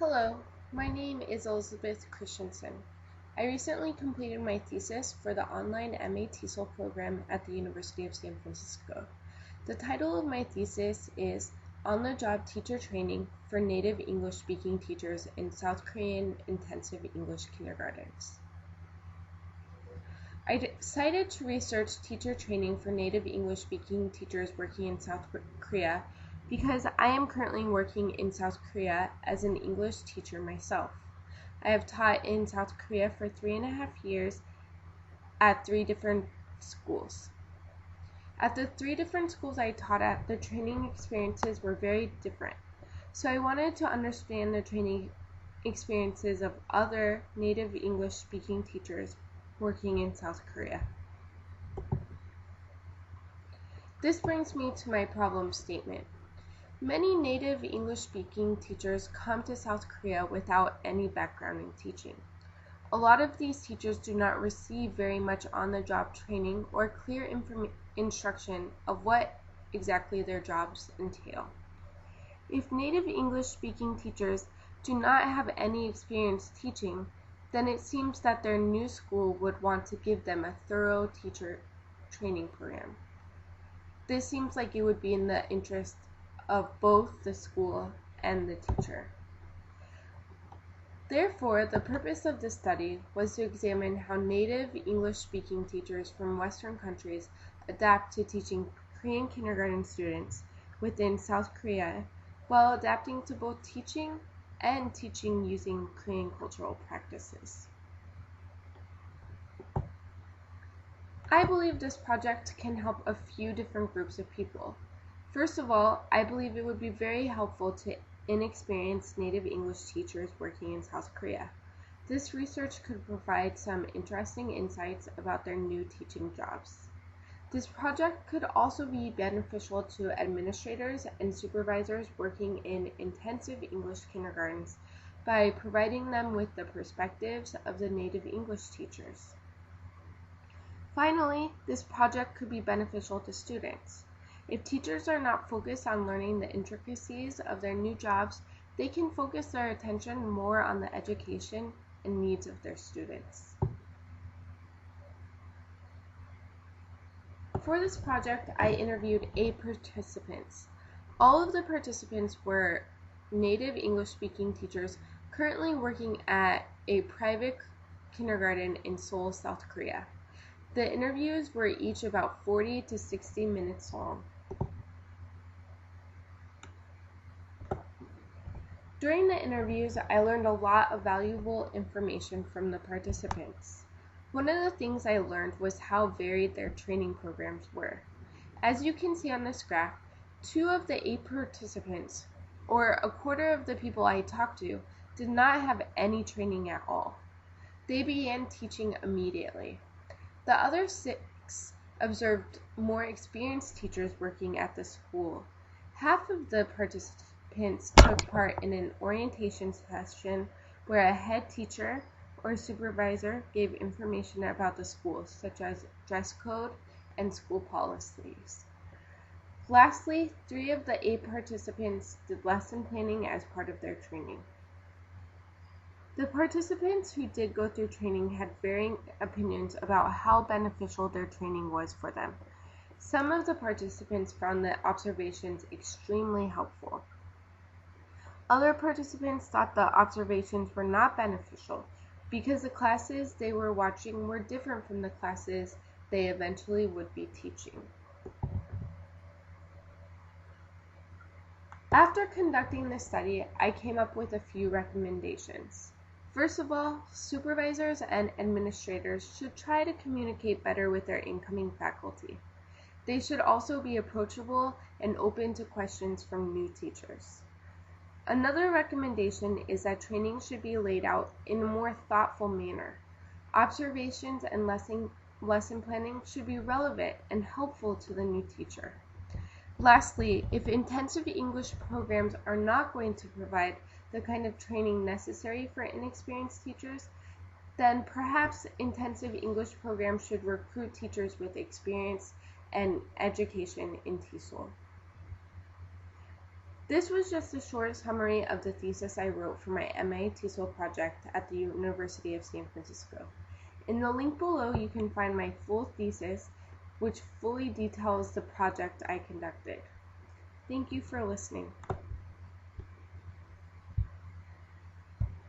Hello, my name is Elizabeth Christensen. I recently completed my thesis for the online MA TESOL program at the University of San Francisco. The title of my thesis is On-the-Job Teacher Training for Native English-Speaking Teachers in South Korean Intensive English Kindergartens. I decided to research teacher training for native English-speaking teachers working in South Korea because I am currently working in South Korea as an English teacher myself. I have taught in South Korea for 3.5 years at 3 different schools. At the 3 different schools I taught at, the training experiences were very different. So I wanted to understand the training experiences of other native English-speaking teachers working in South Korea. This brings me to my problem statement. Many native English-speaking teachers come to South Korea without any background in teaching. A lot of these teachers do not receive very much on-the-job training or clear instruction of what exactly their jobs entail. If native English-speaking teachers do not have any experience teaching, then it seems that their new school would want to give them a thorough teacher training program. This seems like it would be in the interest of both the school and the teacher. Therefore, the purpose of this study was to examine how native English-speaking teachers from Western countries adapt to teaching Korean kindergarten students within South Korea while adapting to both teaching and teaching using Korean cultural practices. I believe this project can help a few different groups of people. First of all, I believe it would be very helpful to inexperienced native English teachers working in South Korea. This research could provide some interesting insights about their new teaching jobs. This project could also be beneficial to administrators and supervisors working in intensive English kindergartens by providing them with the perspectives of the native English teachers. Finally, this project could be beneficial to students. If teachers are not focused on learning the intricacies of their new jobs, they can focus their attention more on the education and needs of their students. For this project, I interviewed 8 participants. All of the participants were native English-speaking teachers currently working at a private kindergarten in Seoul, South Korea. The interviews were each about 40 to 60 minutes long. During the interviews, I learned a lot of valuable information from the participants. One of the things I learned was how varied their training programs were. As you can see on this graph, 2 of the 8 participants, or a quarter of the people I talked to, did not have any training at all. They began teaching immediately. The other 6 observed more experienced teachers working at the school. Half of the participants took part in an orientation session where a head teacher or supervisor gave information about the school, such as dress code and school policies. Lastly, 3 of the 8 participants did lesson planning as part of their training. The participants who did go through training had varying opinions about how beneficial their training was for them. Some of the participants found the observations extremely helpful. Other participants thought the observations were not beneficial because the classes they were watching were different from the classes they eventually would be teaching. After conducting this study, I came up with a few recommendations. First of all, supervisors and administrators should try to communicate better with their incoming faculty. They should also be approachable and open to questions from new teachers. Another recommendation is that training should be laid out in a more thoughtful manner. Observations and lesson planning should be relevant and helpful to the new teacher. Lastly, if intensive English programs are not going to provide the kind of training necessary for inexperienced teachers, then perhaps intensive English programs should recruit teachers with experience and education in TESOL. This was just a short summary of the thesis I wrote for my MA TESOL project at the University of San Francisco. In the link below, you can find my full thesis, which fully details the project I conducted. Thank you for listening.